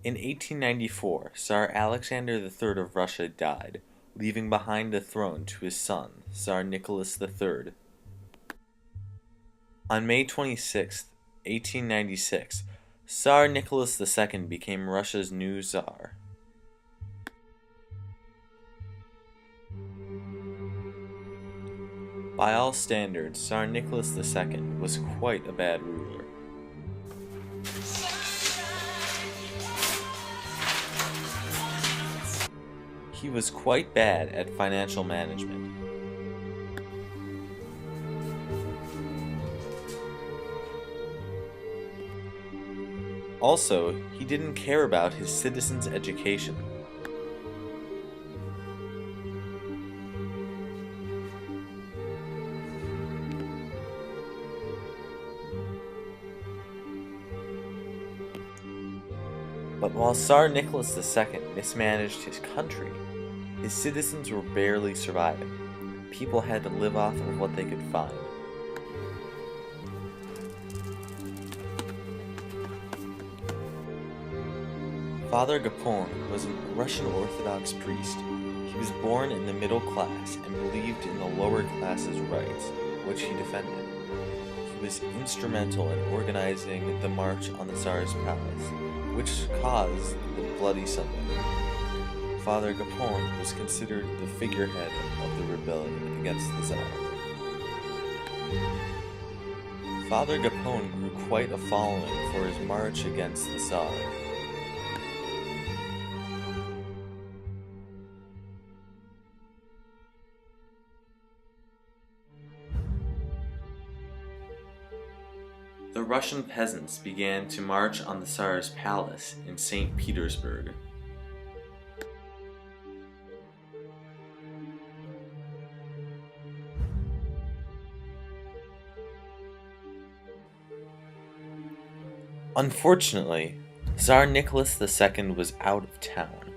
In 1894, Tsar Alexander III of Russia died, leaving behind the throne to his son, Tsar Nicholas III. On May 26, 1896, Tsar Nicholas II became Russia's new Tsar. By all standards, Tsar Nicholas II was quite a bad ruler. He was quite bad at financial management. Also, he didn't care about his citizens' education. But while Tsar Nicholas II mismanaged his country, his citizens were barely surviving. People had to live off of what they could find. Father Gapon was a Russian Orthodox priest. He was born in the middle class and believed in the lower class's rights, which he defended. He was instrumental in organizing the March on the Tsar's palace, which caused the Bloody Sunday. Father Gapon was considered the figurehead of the rebellion against the Tsar. Father Gapon grew quite a following for his march against the Tsar. The Russian peasants began to march on the Tsar's palace in St. Petersburg. Unfortunately, Tsar Nicholas II was out of town.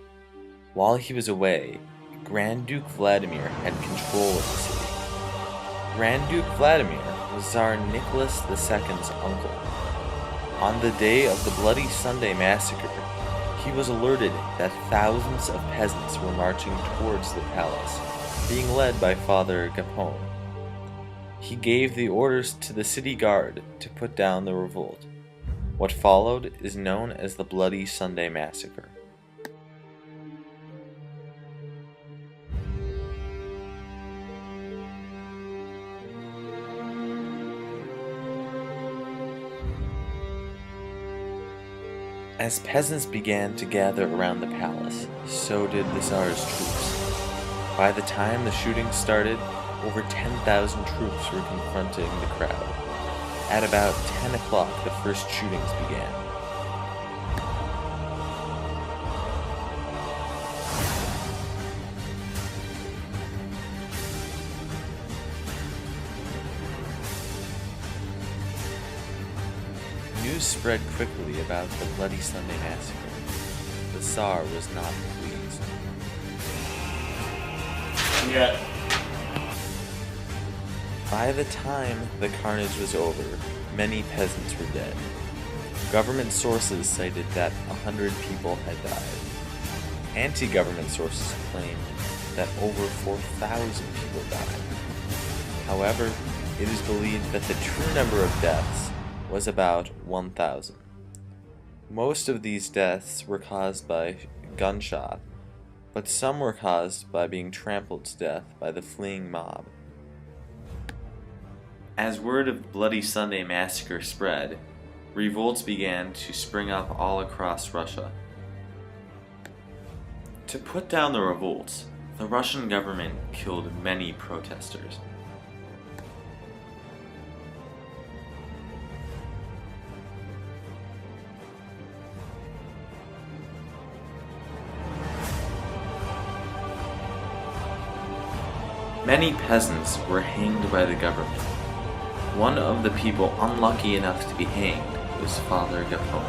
While he was away, Grand Duke Vladimir had control of the city. Grand Duke Vladimir was Tsar Nicholas II's uncle. On the day of the Bloody Sunday massacre, he was alerted that thousands of peasants were marching towards the palace, being led by Father Gapon. He gave the orders to the city guard to put down the revolt. What followed is known as the Bloody Sunday Massacre. As peasants began to gather around the palace, so did the Tsar's troops. By the time the shooting started, over 10,000 troops were confronting the crowd. At about 10 o'clock, the first shootings began. News spread quickly about the Bloody Sunday Massacre. The Tsar was not pleased. Yeah. By the time the carnage was over, many peasants were dead. Government sources cited that 100 people had died. Anti-government sources claimed that over 4,000 people died. However, it is believed that the true number of deaths was about 1,000. Most of these deaths were caused by gunshot, but some were caused by being trampled to death by the fleeing mob. As word of the Bloody Sunday Massacre spread, revolts began to spring up all across Russia. To put down the revolts, the Russian government killed many protesters. Many peasants were hanged by the government. One of the people unlucky enough to be hanged was Father Gapon.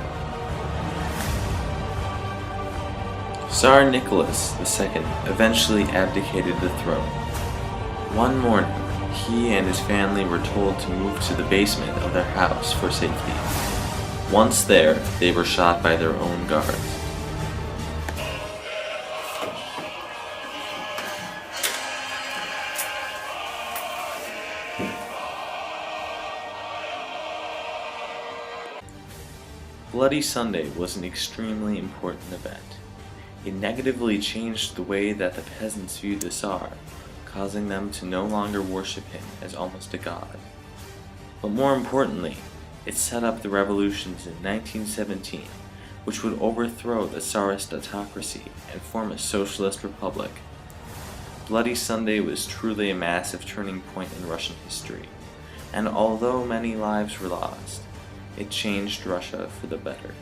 Tsar Nicholas II eventually abdicated the throne. One morning, he and his family were told to move to the basement of their house for safety. Once there, they were shot by their own guards. Bloody Sunday was an extremely important event. It negatively changed the way that the peasants viewed the Tsar, causing them to no longer worship him as almost a god. But more importantly, it set up the revolutions in 1917, which would overthrow the Tsarist autocracy and form a socialist republic. Bloody Sunday was truly a massive turning point in Russian history, and although many lives were lost, it changed Russia for the better.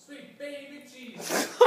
Sweet baby Jesus.